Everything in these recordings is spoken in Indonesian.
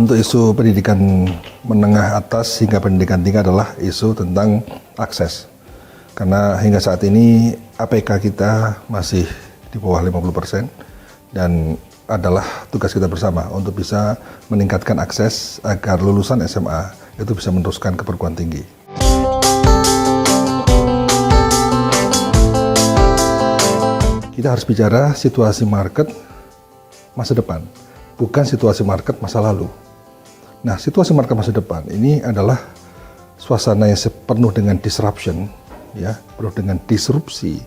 Untuk isu pendidikan menengah atas hingga pendidikan tinggi adalah isu tentang akses. Karena hingga saat ini APK kita masih di bawah 50% dan adalah tugas kita bersama untuk bisa meningkatkan akses agar lulusan SMA itu bisa meneruskan ke perguruan tinggi. Kita harus bicara situasi market masa depan, bukan situasi market masa lalu. Nah, situasi market masa depan ini adalah suasana yang penuh dengan disruption, ya, penuh dengan disrupsi,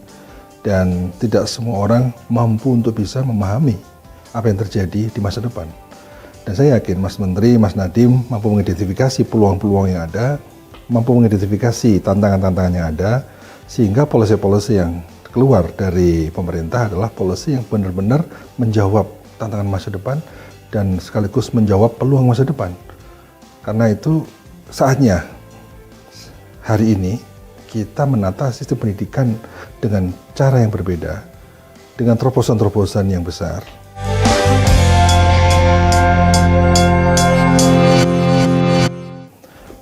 dan tidak semua orang mampu untuk bisa memahami apa yang terjadi di masa depan. Dan saya yakin Mas Menteri, Mas Nadiem mampu mengidentifikasi peluang-peluang yang ada, mampu mengidentifikasi tantangan-tantangan yang ada, sehingga policy-policy yang keluar dari pemerintah adalah policy yang benar-benar menjawab tantangan masa depan dan sekaligus menjawab peluang masa depan. Karena itu saatnya hari ini kita menata sistem pendidikan dengan cara yang berbeda, dengan terobosan-terobosan yang besar.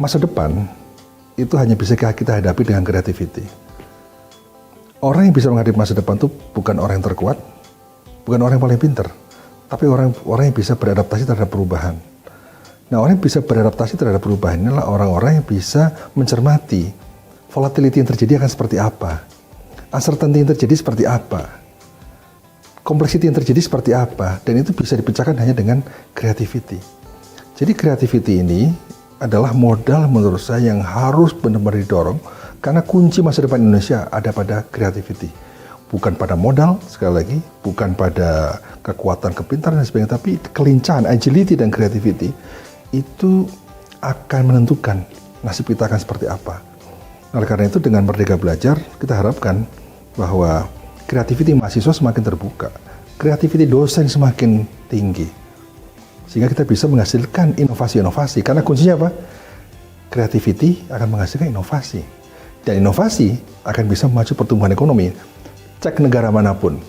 Masa depan itu hanya bisa kita hadapi dengan creativity. Orang yang bisa menghadapi masa depan itu bukan orang yang terkuat, bukan orang yang paling pintar, tapi orang yang bisa beradaptasi terhadap perubahan. Nah, orang yang bisa beradaptasi terhadap perubahan inilah orang-orang yang bisa mencermati volatility yang terjadi akan seperti apa, uncertainty yang terjadi seperti apa, complexity yang terjadi seperti apa, dan itu bisa dipecahkan hanya dengan creativity. Jadi creativity ini adalah modal menurut saya yang harus benar-benar didorong, karena kunci masa depan Indonesia ada pada creativity. Bukan pada modal, sekali lagi, bukan pada kekuatan, kepintaran dan sebagainya, tapi kelincahan, agility dan creativity itu akan menentukan nasib kita akan seperti apa. Oleh karena itu dengan Merdeka Belajar kita harapkan bahwa creativity mahasiswa semakin terbuka, creativity dosen semakin tinggi, sehingga kita bisa menghasilkan inovasi-inovasi. Karena kuncinya apa? Creativity akan menghasilkan inovasi, dan inovasi akan bisa memacu pertumbuhan ekonomi. Cek negara manapun,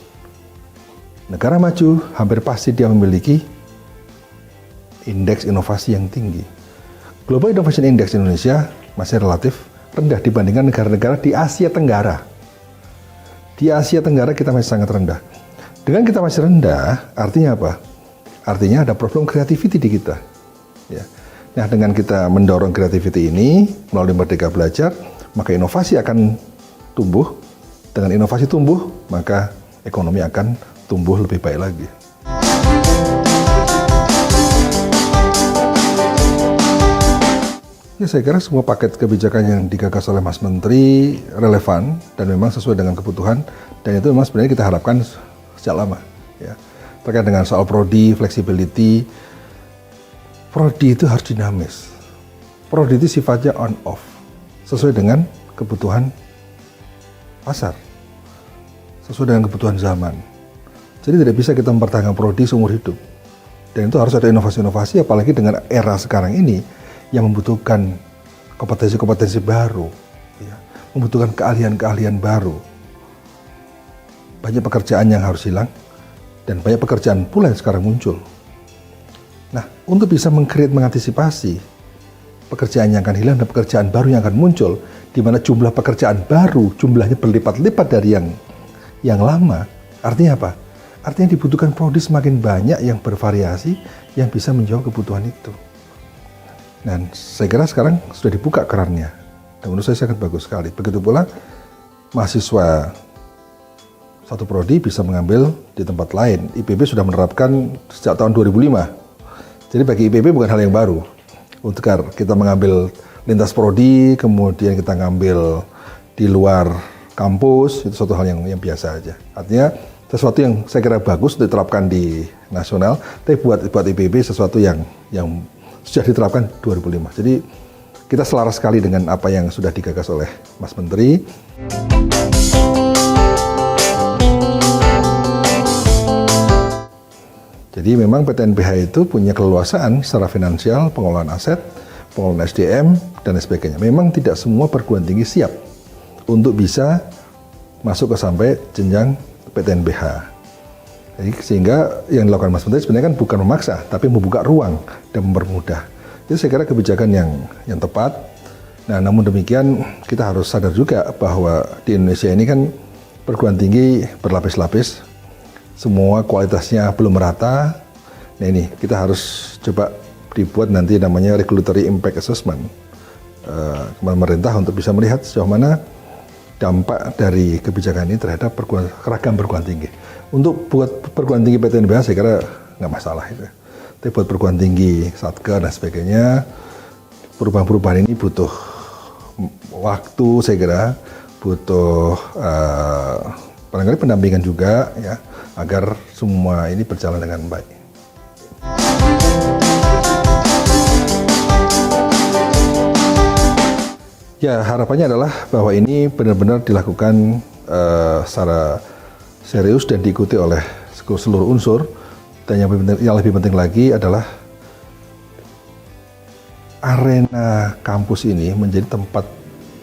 negara maju hampir pasti dia memiliki indeks inovasi yang tinggi. Global Innovation Index Indonesia masih relatif rendah dibandingkan negara-negara di Asia Tenggara. Di Asia Tenggara kita masih sangat rendah. Dengan kita masih rendah, artinya apa? Artinya ada problem creativity di kita. Ya. Nah, dengan kita mendorong creativity ini melalui Merdeka Belajar, maka inovasi akan tumbuh. Dengan inovasi tumbuh, maka ekonomi akan tumbuh lebih baik lagi. Ya, saya kira semua paket kebijakan yang digagas oleh Mas Menteri relevan dan memang sesuai dengan kebutuhan, dan itu memang sebenarnya kita harapkan sejak lama. Ya. Terkait dengan soal prodi, flexibility, prodi itu harus dinamis. Prodi itu sifatnya on-off, sesuai dengan kebutuhan pasar, sesuai dengan kebutuhan zaman. Jadi tidak bisa kita mempertahankan prodi seumur hidup. Dan itu harus ada inovasi-inovasi, apalagi dengan era sekarang ini yang membutuhkan kompetensi-kompetensi baru, ya, membutuhkan keahlian-keahlian baru. Banyak pekerjaan yang harus hilang, dan banyak pekerjaan pula yang sekarang muncul. Nah, untuk bisa mengantisipasi pekerjaan yang akan hilang dan pekerjaan baru yang akan muncul, di mana jumlah pekerjaan baru jumlahnya berlipat-lipat dari yang lama, artinya apa? Artinya dibutuhkan prodi semakin banyak yang bervariasi yang bisa menjawab kebutuhan itu. Dan saya kira sekarang sudah dibuka kerannya, dan menurut saya sangat bagus sekali. Begitu pula mahasiswa satu prodi bisa mengambil di tempat lain. IPB sudah menerapkan sejak tahun 2005. Jadi bagi IPB bukan hal yang baru. Untuk kita mengambil lintas prodi, kemudian kita ngambil di luar kampus, itu suatu hal yang biasa aja. Artinya sesuatu yang saya kira bagus diterapkan di nasional, tapi buat IPB sesuatu yang sudah diterapkan 2005. Jadi kita selaras sekali dengan apa yang sudah digagas oleh Mas Menteri. Jadi memang PTNBH itu punya keleluasaan secara finansial, pengelolaan aset, pengelolaan SDM, dan sebagainya. Memang tidak semua perguruan tinggi siap untuk bisa masuk ke sampai jenjang PTNBH. Jadi, sehingga yang dilakukan Mas Menteri sebenarnya kan bukan memaksa, tapi membuka ruang dan mempermudah. Itu saya kira kebijakan yang tepat. Nah, namun demikian kita harus sadar juga bahwa di Indonesia ini kan perguruan tinggi berlapis-lapis, semua kualitasnya belum merata. Nah ini kita harus coba dibuat nanti namanya regulatory impact assessment pemerintah untuk bisa melihat sejauh mana dampak dari kebijakan ini terhadap keragam perguruan tinggi. Untuk buat perguruan tinggi PTNBH saya kira nggak masalah itu. Tapi buat perguruan tinggi, Satker dan sebagainya, perubahan-perubahan ini butuh waktu, saya kira butuh barangkali pendampingan juga ya, agar semua ini berjalan dengan baik. Ya, harapannya adalah bahwa ini benar-benar dilakukan secara serius dan diikuti oleh seluruh unsur. Dan yang lebih penting lagi adalah arena kampus ini menjadi tempat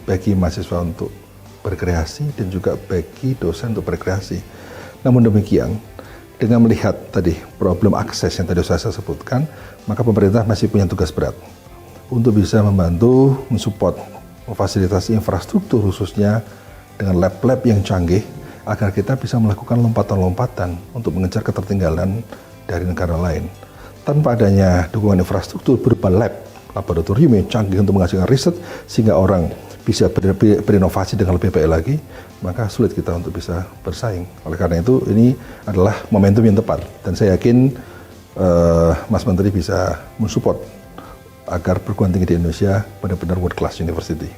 bagi mahasiswa untuk berkreasi dan juga bagi dosen untuk berkreasi. Namun demikian, dengan melihat tadi problem akses yang tadi saya sebutkan, maka pemerintah masih punya tugas berat untuk bisa membantu, mensupport, memfasilitasi infrastruktur khususnya dengan lab-lab yang canggih agar kita bisa melakukan lompatan-lompatan untuk mengejar ketertinggalan dari negara lain. Tanpa adanya dukungan infrastruktur berupa lab, laboratorium yang canggih untuk menghasilkan riset sehingga orang bisa berinovasi dengan lebih baik lagi, maka sulit kita untuk bisa bersaing. Oleh karena itu, ini adalah momentum yang tepat. Dan saya yakin Mas Menteri bisa mensupport agar perguruan tinggi di Indonesia benar-benar world class university.